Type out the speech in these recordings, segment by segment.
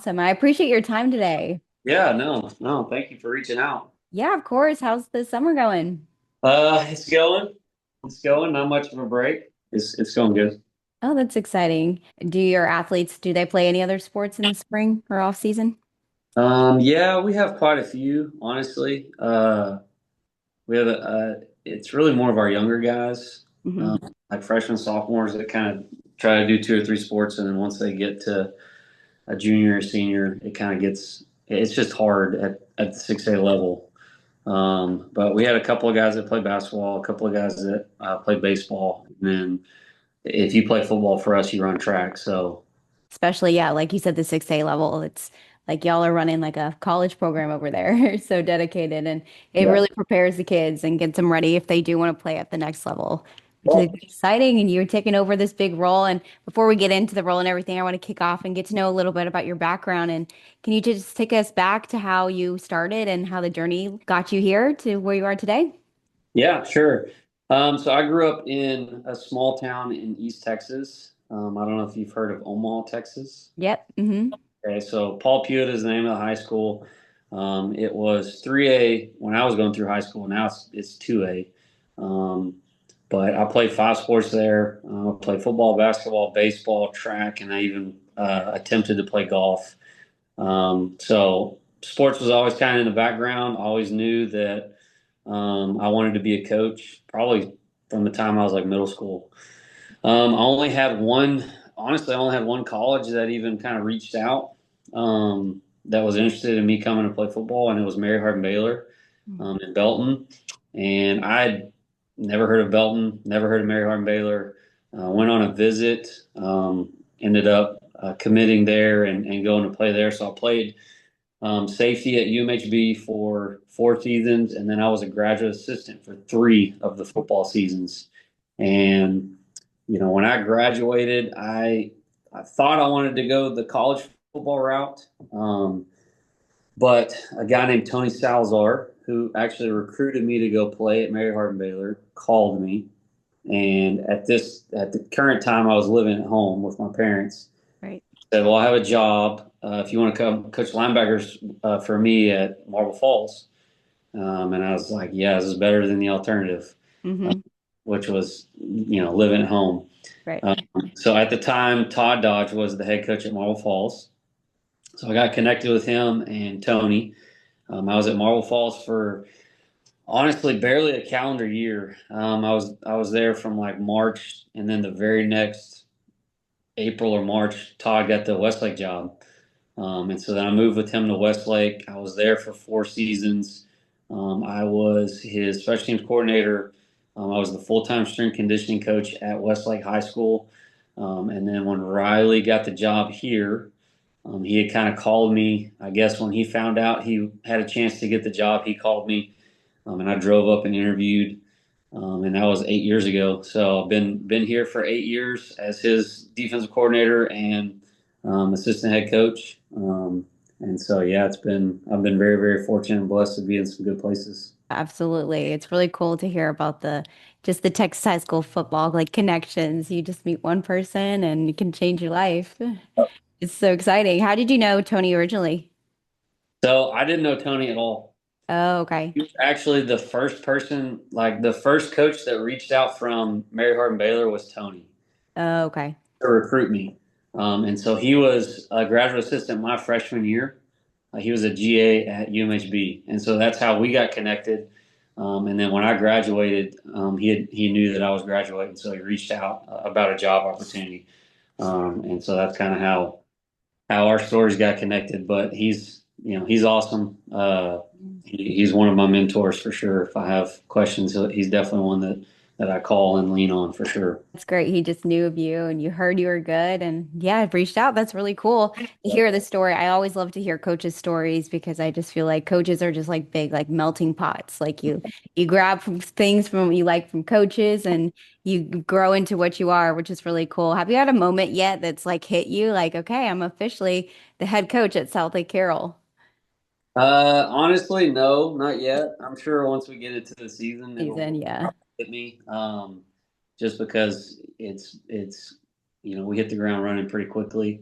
Awesome. I appreciate your time today. Yeah, no, no, thank you for reaching out. Yeah, of course. How's the summer going? It's going. It's going. Not much of a break. It's going good. Oh, that's exciting. Do your athletes, do they play any other sports in the spring or off season? Yeah, we have quite a few, honestly. We have it's really more of our younger guys, Hmm. um, like freshmen, sophomores that kind of try to do two or three sports, and then once they get to a junior or senior, it kind of it's just hard at the 6A level. But we had a couple of guys that played basketball, a couple of guys that played baseball, and then if you play football for us, you run track. So Especially, yeah, like you said, the 6A level. It's like y'all are running like a college program over there. So dedicated and it yeah. really prepares the kids and gets them ready if they do want to play at the next level, which is Well, exciting. And you're taking over this big role. And before we get into the role and everything, I want to kick off and get to know a little bit about your background. And can you just take us back to how you started and how the journey got you here to where you are today? yeah, sure. So I grew up in a small town in East Texas. I don't know if you've heard of Omaha, Texas. Yep. Hmm. Okay, so Paul Pewitt is the name of the high school. It was 3A when I was going through high school. Now it's 2A. Um, but I played five sports there. I played football, basketball, baseball, track, and I even attempted to play golf. So sports was always kind of in the background. I always knew that I wanted to be a coach, probably from the time I was like middle school. I only had one, honestly, I only had one college that even kind of reached out that was interested in me coming to play football, and it was Mary Hardin-Baylor in Belton. And I'd never heard of Belton, never heard of Mary Hardin-Baylor. Went on a visit, ended up committing there and going to play there. So I played safety at UMHB for 4 seasons, and then I was a graduate assistant for three of the football seasons. And when I graduated, I thought I wanted to go the college football route, but a guy named Tony Salazar, who actually recruited me to go play at Mary Hardin-Baylor, called me. And at the current time, I was living at home with my parents. Right. Said, "Well, I have a job. If you want to come coach linebackers for me at Marble Falls." And I was like, "Yeah, this is better than the alternative," Hmm. which was living at home. Right. Um, so at the time, Todd Dodge was the head coach at Marble Falls. So I got connected with him and Tony. I was at Marble Falls for honestly barely a calendar year. I was there from like March, and then the very next April or March, Todd got the Westlake job. And so then I moved with him to Westlake. I was there for 4 seasons. I was his special teams coordinator. I was the full-time strength conditioning coach at Westlake High School. And then when Riley got the job here, he had kind of called me. I guess when he found out he had a chance to get the job, he called me, and I drove up and interviewed. And that was 8 years ago. So I've been here for 8 years as his defensive coordinator and assistant head coach. And so yeah, I've been very very fortunate and blessed to be in some good places. Absolutely. It's really cool to hear about the just the Texas high school football like connections. You just meet one person and it can change your life. It's so exciting. How did you know Tony originally? So I didn't know Tony at all. Oh, okay. He was actually the first person, like the first coach that reached out from Mary Hardin-Baylor was Tony Oh, okay. to recruit me. And so he was a graduate assistant my freshman year. He was a GA at UMHB, and so that's how we got connected. And then when I graduated, he knew that I was graduating, so he reached out about a job opportunity. And so that's kind of how our stories got connected. But he's awesome. He's one of my mentors for sure. If I have questions, he's definitely one that I call and lean on for sure. That's great. He just knew of you and you heard you were good and yeah, reached out. That's really cool to hear the story. I always love to hear coaches' stories because I just feel like coaches are just like big, like melting pots. Like you grab from things from what you like from coaches and you grow into what you are, which is really cool. Have you had a moment yet that's like hit you like, okay, I'm officially the head coach at Southlake Carroll Honestly, no, not yet. I'm sure once we get into the season, season? it'll Yeah. probably hit me. Just because we hit the ground running pretty quickly.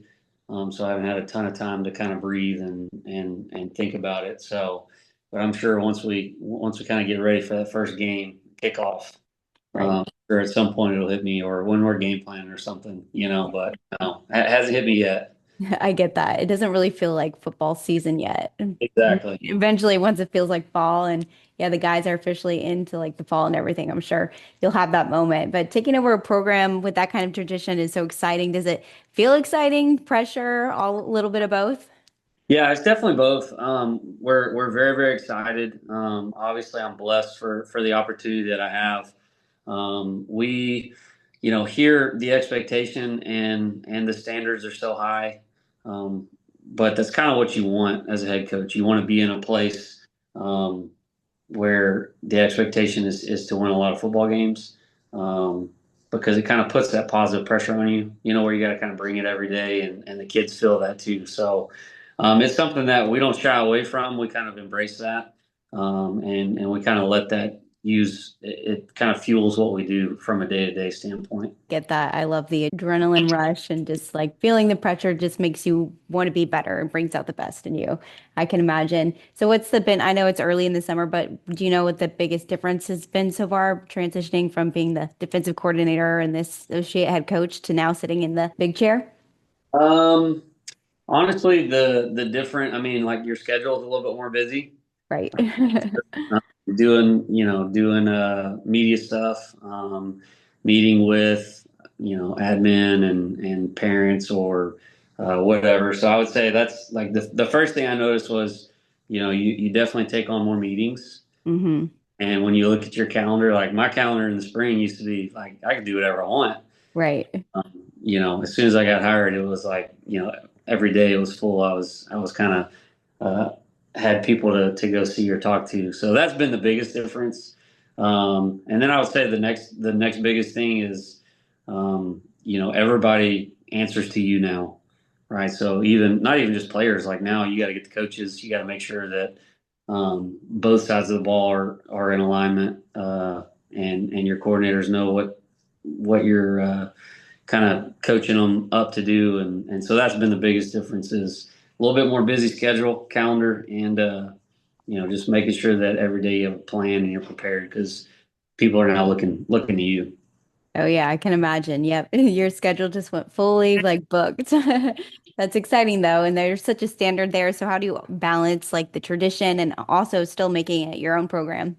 So I haven't had a ton of time to kind of breathe and think about it. So, but I'm sure once we kind of get ready for that first game kickoff, Right. or at some point it'll hit me, or when we're game planning or something, but no, it hasn't hit me yet. I get that. It doesn't really feel like football season yet. Exactly. Eventually, once it feels like fall and yeah, the guys are officially into like the fall and everything, I'm sure you'll have that moment. But taking over a program with that kind of tradition is so exciting. Does it feel exciting, pressure, all a little bit of both? Yeah, it's definitely both. We're very very excited. Obviously, I'm blessed for the opportunity that I have. We, here the expectation and the standards are so high, but that's kind of what you want as a head coach. You want to be in a place um, where the expectation is to win a lot of football games, because it kind of puts that positive pressure on you. Where you got to kind of bring it every day, and the kids feel that too. So. It's something that we don't shy away from. We kind of embrace that, and we kind of let that use it. It kind of fuels what we do from a day-to-day standpoint. Get that. I love the adrenaline rush and just like feeling the pressure just makes you want to be better and brings out the best in you. I can imagine. So what's the been, I know it's early in the summer, but do you know what the biggest difference has been so far transitioning from being the defensive coordinator and this associate head coach to now sitting in the big chair? Um, Honestly, the different. I mean, like your schedule is a little bit more busy. Right. Uh, doing media stuff, meeting with admin and parents or whatever. So I would say that's like the first thing I noticed was you definitely take on more meetings. hmm And when you look at your calendar, like my calendar in the spring used to be like I could do whatever I want. Right. As soon as I got hired, it was like every day it was full. I was kind of uh, had people to go see or talk to. So that's been the biggest difference. And then I would say the next biggest thing is everybody answers to you now, right? So even not even just players, like now you got to get the coaches, you got to make sure that both sides of the ball are in alignment, and your coordinators know what you're kind of coaching them up to do, and so that's been the biggest difference is a little bit more busy schedule calendar, and just making sure that every day you have a plan and you're prepared because people are now looking to you. Oh yeah, I can imagine. Yep. Your schedule just went fully like booked. That's exciting though, and there's such a standard there. So how do you balance like the tradition and also still making it your own program?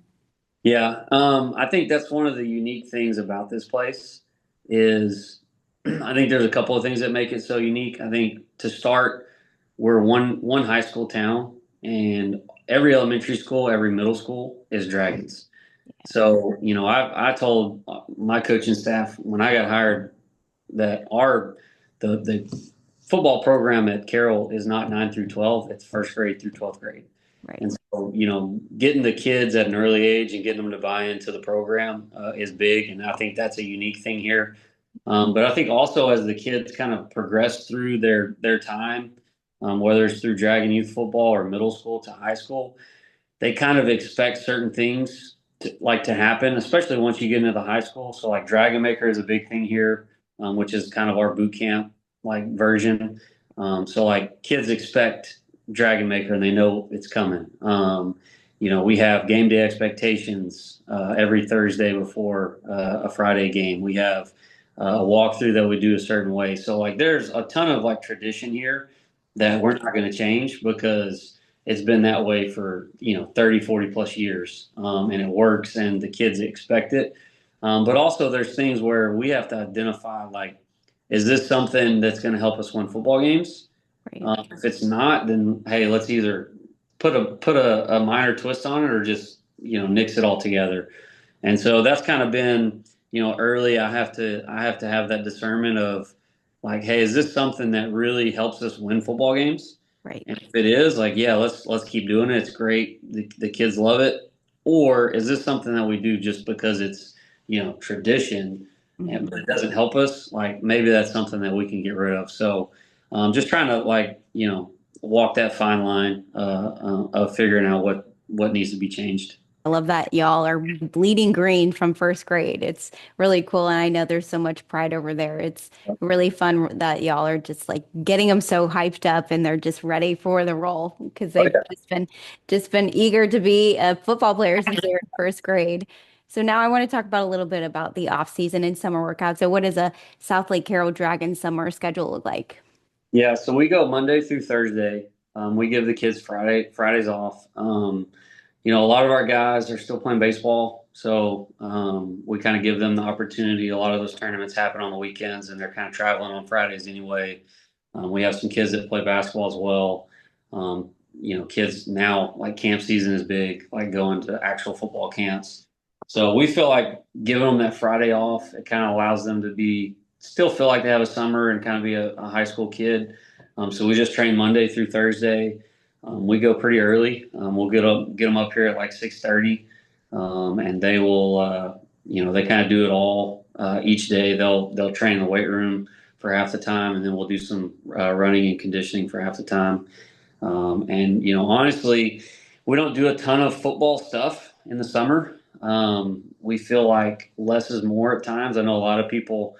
Yeah, I think that's one of the unique things about this place is I think there's a couple of things that make it so unique. I think to start, we're one high school town, and every elementary school, every middle school is Dragons. So, I told my coaching staff when I got hired that the football program at Carroll is not 9 through 12, it's first grade through 12th grade. Right. And so, getting the kids at an early age and getting them to buy into the program is big. And I think that's a unique thing here. But I think also as the kids kind of progress through their time, whether it's through Dragon Youth Football or middle school to high school, they kind of expect certain things to happen, especially once you get into the high school. So like Dragon Maker is a big thing here, which is kind of our boot camp like version. So like kids expect Dragon Maker and they know it's coming. We have game day expectations every Thursday before a Friday game. We have a walkthrough that we do a certain way. So like there's a ton of like tradition here that we're not going to change because it's been that way for 30 40 plus years, and it works and the kids expect it, but also there's things where we have to identify like, is this something that's going to help us win football games? Right. If it's not, then hey, let's either put a minor twist on it or just nix it all together. And so that's kind of been early. I have to have that discernment of like, hey, is this something that really helps us win football games? Right. And if it is, like, yeah, let's keep doing it. It's great. The kids love it. Or is this something that we do just because it's tradition, and hmm but it doesn't help us? Like maybe that's something that we can get rid of. So just trying to like walk that fine line of figuring out what needs to be changed. I love that y'all are bleeding green from first grade. It's really cool. And I know there's so much pride over there. It's really fun that y'all are just like getting them so hyped up and they're just ready for the role because Oh, they've yeah. just been eager to be a football player since they were in first grade. So now I want to talk about a little bit about the off season and summer workout. So what does a Southlake Carroll Dragon summer schedule look like? Yeah, so we go Monday through Thursday. We give the kids Fridays off. A lot of our guys are still playing baseball, so we kind of give them the opportunity. A lot of those tournaments happen on the weekends, and they're kind of traveling on Fridays anyway. We have some kids that play basketball as well. Kids now, like camp season is big, like going to actual football camps. So we feel like giving them that Friday off, it kind of allows them to be still feel like they have a summer and kind of be a high school kid. So we just train Monday through Thursday. We go pretty early. We'll get them up here at like 6:30, and they will, they kind of do it all each day. They'll train in the weight room for half the time, and then we'll do some running and conditioning for half the time. Honestly, we don't do a ton of football stuff in the summer. We feel like less is more at times. I know a lot of people,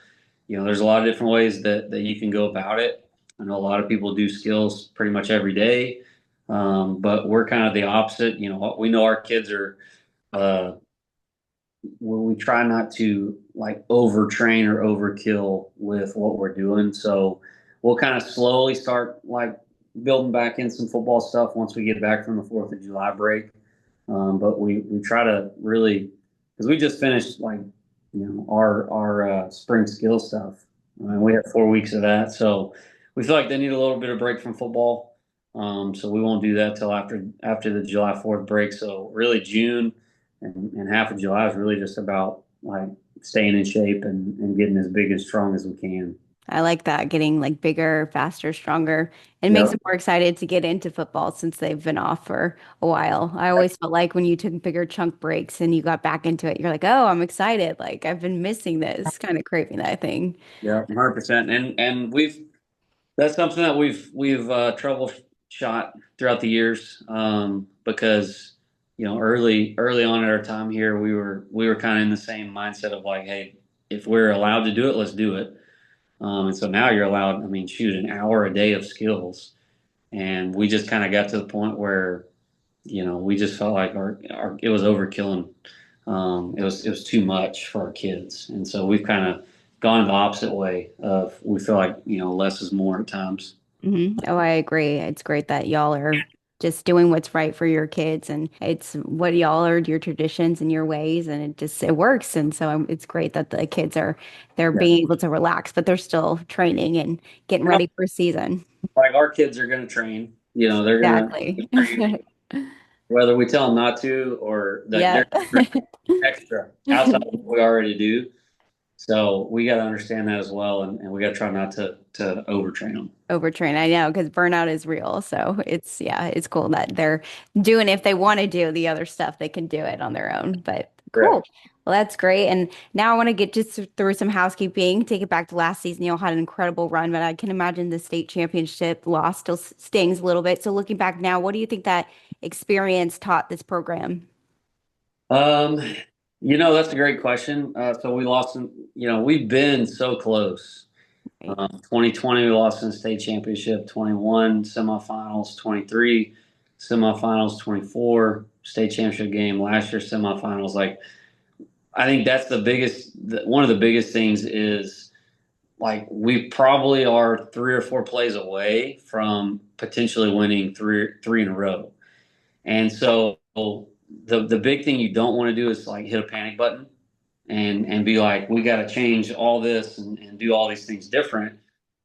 there's a lot of different ways that you can go about it. I know a lot of people do skills pretty much every day, but we're kind of the opposite. We know our kids are, uh, we try not to like overtrain or overkill with what we're doing. So we'll kind of slowly start like building back in some football stuff once we get back from the 4th of July break. But we try to really, because we just finished like, our spring skill stuff. We had 4 weeks of that. So we feel like they need a little bit of break from football. So we won't do that till after the July 4th break. So really June and half of July is really just about like staying in shape and getting as big and strong as we can. I like that, getting like bigger, faster, stronger. It makes them Yep. more excited to get into football since they've been off for a while. I always felt like when you took bigger chunk breaks and you got back into it, you're like, oh, I'm excited. Like I've been missing this, kind of craving that thing. Yeah, 100%. And that's something that we've troubleshot throughout the years, because early on at our time here we were kind of in the same mindset of like, hey, if we're allowed to do it, let's do it. And so now you're allowed, I mean, shoot, an hour a day of skills. And we just kind of got to the point where, we just felt like our it was overkilling. It was too much for our kids. And so we've kind of gone the opposite way of we feel like, less is more at times. Oh, I agree. It's great that y'all are just doing what's right for your kids and it's what y'all are, your traditions and your ways, and it works. And so it's great that the kids they're Yeah. being able to relax, but they're still training and getting You know, ready for season. like our kids are going to train, they're going to Exactly. train whether we tell them not to or that Yeah. they're extra outside of what we already do. So we got to understand that as well, and we got to try not to overtrain them. Overtrain. I know because burnout is real. So it's cool that they're doing if they want to do the other stuff, they can do it on their own. But cool. Correct. Well, that's great. And now I want to get just through some housekeeping, take it back to last season. You all had an incredible run, but I can imagine the state championship loss still stings a little bit. So looking back now, what do you think that experience taught this program? Um, that's a great question. So we lost, we've been so close. Right. 2020, we lost in the state championship, 21 semifinals, 23 semifinals, 24 state championship game, last year semifinals. Like, I think that's one of the biggest things is like we probably are 3 or 4 plays away from potentially winning three in a row. And so the big thing you don't want to do is like hit a panic button and be like, we got to change all this and do all these things different.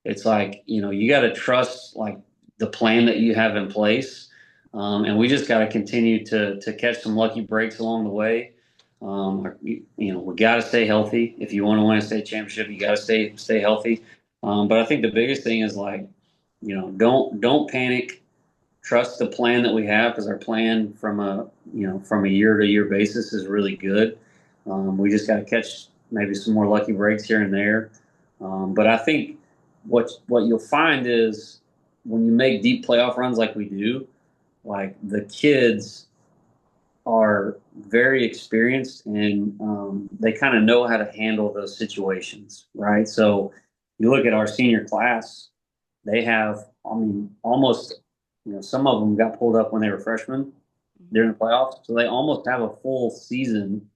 It's like, you got to trust like the plan that you have in place. And we just got to continue to catch some lucky breaks along the way. We got to stay healthy. If you want to win a state championship, you got to stay healthy. But I think the biggest thing is like, don't panic. Trust the plan that we have because our plan from a year to year basis is really good. We just got to catch maybe some more lucky breaks here and there. But I think what you'll find is when you make deep playoff runs like we do, like the kids are very experienced and they kind of know how to handle those situations, right? So you look at our senior class, they have, I mean, almost, some of them got pulled up when they were freshmen during the playoffs. So they almost have a full season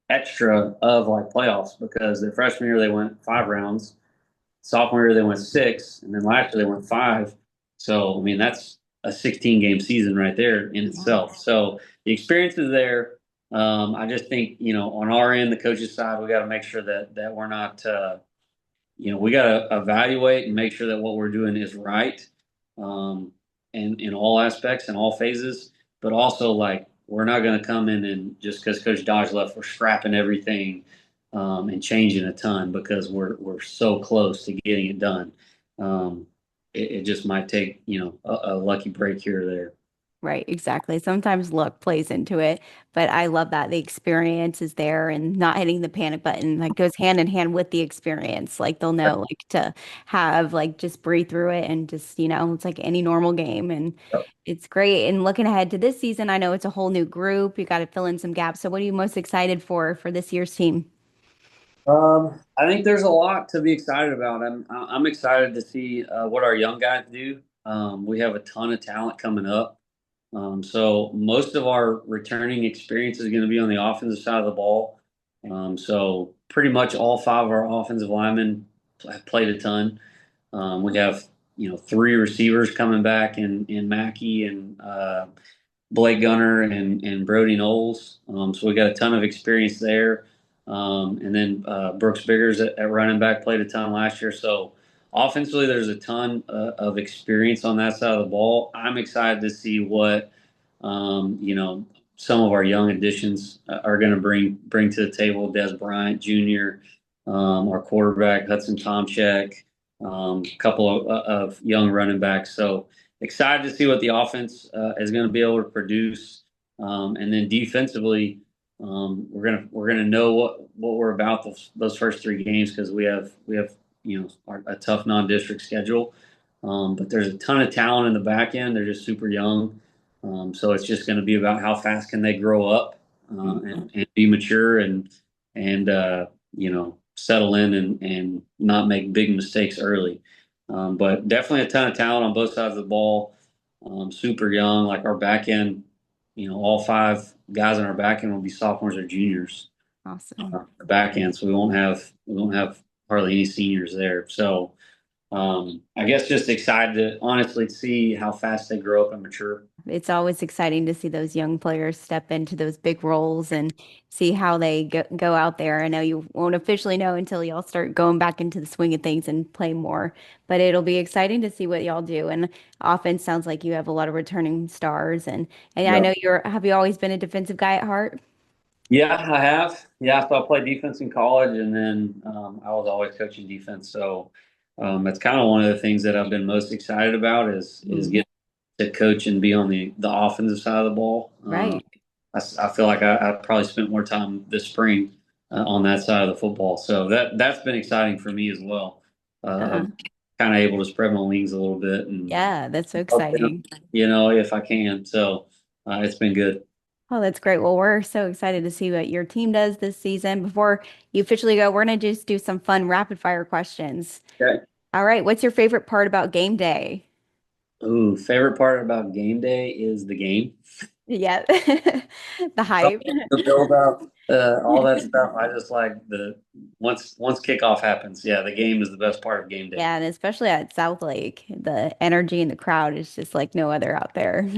extra of like playoffs because their freshman year they went 5 rounds, sophomore year they went six, and then last year they went five. So I mean that's a 16 game season right there in Yeah. itself. So the experience is there. I just think on our end, the coaches side, we got to make sure that we're not we got to evaluate and make sure that what we're doing is right, um, in all aspects and all phases. But also, like, we're not going to come in and just because Coach Dodge left, we're scrapping everything and changing a ton because we're so close to getting it done. It just might take a lucky break here or there. Right, exactly. Sometimes luck plays into it, but I love that the experience is there and not hitting the panic button like goes hand in hand with the experience. Like they'll know like to have like just breathe through it and just, it's like any normal game and it's great. And looking ahead to this season, I know it's a whole new group. You got to fill in some gaps. So what are you most excited for this year's team? I think there's a lot to be excited about. I'm excited to see what our young guys do. We have a ton of talent coming up. So most of our returning experience is going to be on the offensive side of the ball. So pretty much all five of our offensive linemen have played a ton. We have three receivers coming back in Mackey and Blake Gunner and Brody Knowles. So we got a ton of experience there. And then Brooks Biggers at running back played a ton last year. So offensively, there's a ton of experience on that side of the ball. I'm excited to see what some of our young additions are going to bring to the table. Des Bryant Jr., our quarterback Hudson Tomchek, a couple of young running backs. So excited to see what the offense is going to be able to produce, and then defensively, we're gonna know what we're about those first 3 games because we have a tough non-district schedule, but there's a ton of talent in the back end. They're just super young, so it's just going to be about how fast can they grow up and be mature and settle in and not make big mistakes early. But definitely a ton of talent on both sides of the ball. Super young, like our back end. All five guys in our back end will be sophomores or juniors. Awesome. The back end, so we won't have hardly any seniors there. So I guess just excited to honestly see how fast they grow up and mature. It's always exciting to see those young players step into those big roles and see how they go out there. I know you won't officially know until y'all start going back into the swing of things and play more, but it'll be exciting to see what y'all do. And offense sounds like you have a lot of returning stars. And I Yeah. know have you always been a defensive guy at heart? Yeah, I have. Yeah, so I played defense in college, and then I was always coaching defense. So that's kind of one of the things that I've been most excited about is Mhm. getting to coach and be on the offensive side of the ball. Right. I feel like I probably spent more time this spring on that side of the football. So that's been exciting for me as well. Uh, Of kind of able to spread my wings a little bit and yeah, that's so help them, exciting. if I can. So it's been good. Oh, that's great. Well, we're so excited to see what your team does this season. Before you officially go, we're going to just do some fun rapid fire questions. Okay. All right. What's your favorite part about game day? Ooh, favorite part about game day is the game. Yeah. The hype. The build up, all that stuff. I just like the once kickoff happens. Yeah, the game is the best part of game day. Yeah, and especially at Southlake, the energy in the crowd is just like no other out there.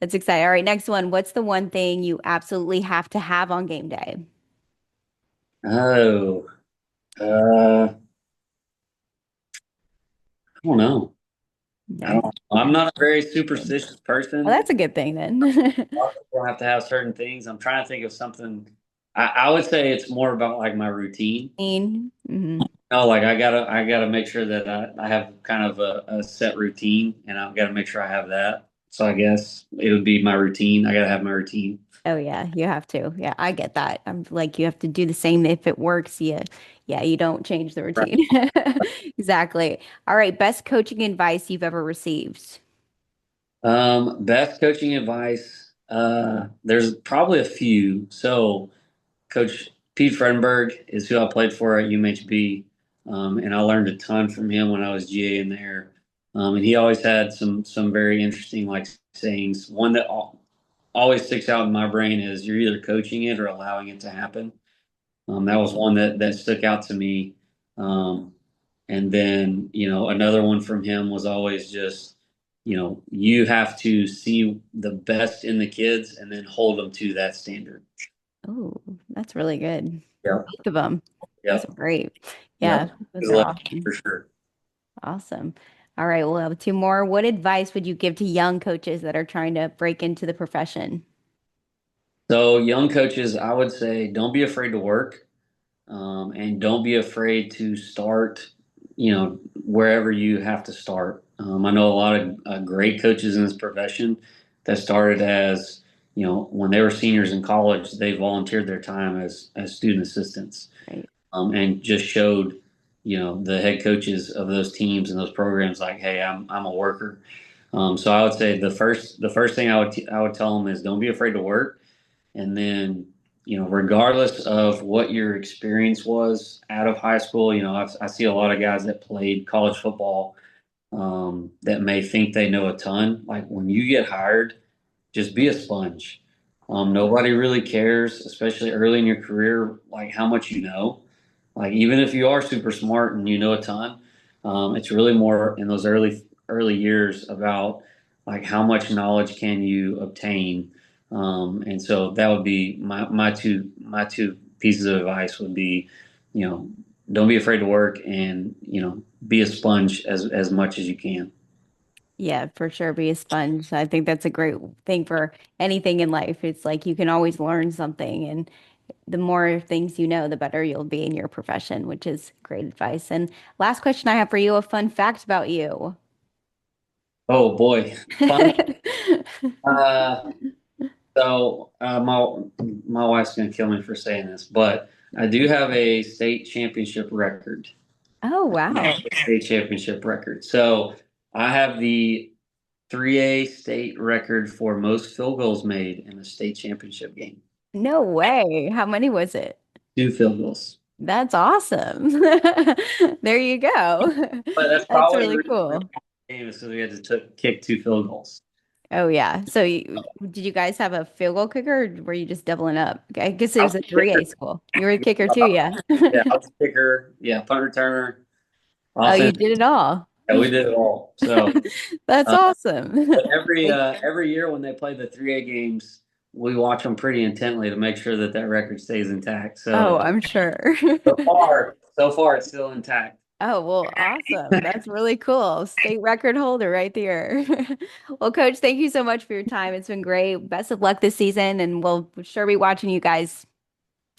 That's exciting. All right, next one. What's the one thing you absolutely have to have on game day? Oh, I don't know. I No. don't. I'm not a very superstitious Well, person. that's a good thing then. A lot of people have to have certain things. I'm trying to think of something. I would say it's more about like my routine. Mhm. No, like I gotta make sure that I have kind of a set routine, and I've got to make sure I have that. So I guess it would be my routine. I gotta have my routine. Oh yeah, you have to. Yeah, I get that. I'm like you have to do the same if it works. Yeah, you don't change the routine. Exactly. All right, best coaching advice you've ever received. Best coaching advice. There's probably a few. So Coach Pete Fredenberg is who I played for at UMHB, and I learned a ton from him when I was GA in there. And he always had some very interesting like sayings. One that always sticks out in my brain is you're either coaching it or allowing it to happen. That was one that stuck out to me. And then, another one from him was always just, you have to see the best in the kids and then hold them to that standard. Oh, that's really good. Yep. Both of them. Those are Yep. great. Yeah, Yep. those Good are luck awesome. for sure. Awesome. All right, we'll have two more. What advice would you give to young coaches that are trying to break into the profession? So, young coaches, I would say don't be afraid to work, and don't be afraid to start, wherever you have to start. I know a lot of great coaches in this profession that started as, when they were seniors in college, they volunteered their time as student assistants, Right. and just showed, the head coaches of those teams and those programs like, hey, I'm a worker. So I would say the first thing I would tell them is don't be afraid to work, and then, regardless of what your experience was out of high school, I see a lot of guys that played college football, that may think they know a ton. Like when you get hired, just be a sponge. Nobody really cares, especially early in your career, like how much you know. Like even if you are super smart and you know a ton, it's really more in those early years about like how much knowledge can you obtain. And so that would be my two pieces of advice would be, you know, don't be afraid to work, and be a sponge as much as you can. Yeah, for sure. Be a sponge. I think that's a great thing for anything in life. It's like you can always learn something, and the more things you know, the better you'll be in your profession, which is great advice. And last question I have for you, a fun fact about you. Oh boy, fun. Uh, my wife's gonna kill me for saying this, but I do have a state championship record. Oh, wow. State championship record. So I have the 3A state record for most field goals made in a state championship game. No way. How many was it? Two field goals. That's awesome. There you go. But that's That's probably the really reason we won cool. the game is because we had to kick two field goals. Oh yeah. So did you guys have a field goal kicker or were you just doubling up? I guess it I was was a a kicker. 3A school. You were a kicker too, yeah. Yeah, I was a kicker. Yeah, punt returner, Oh, you offense. did it all. Yeah, we did it all. So. That's uh, awesome. But every year when they play the 3A games, we watch them pretty intently to make sure that that record stays intact. Oh, So I'm sure. so far it's still intact. Oh, well, awesome. That's really cool. State record holder right there. Well, Coach, thank you so much for your time. It's been great. Best of luck this season, and we'll sure be watching you guys.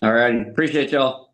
All right, appreciate y'all.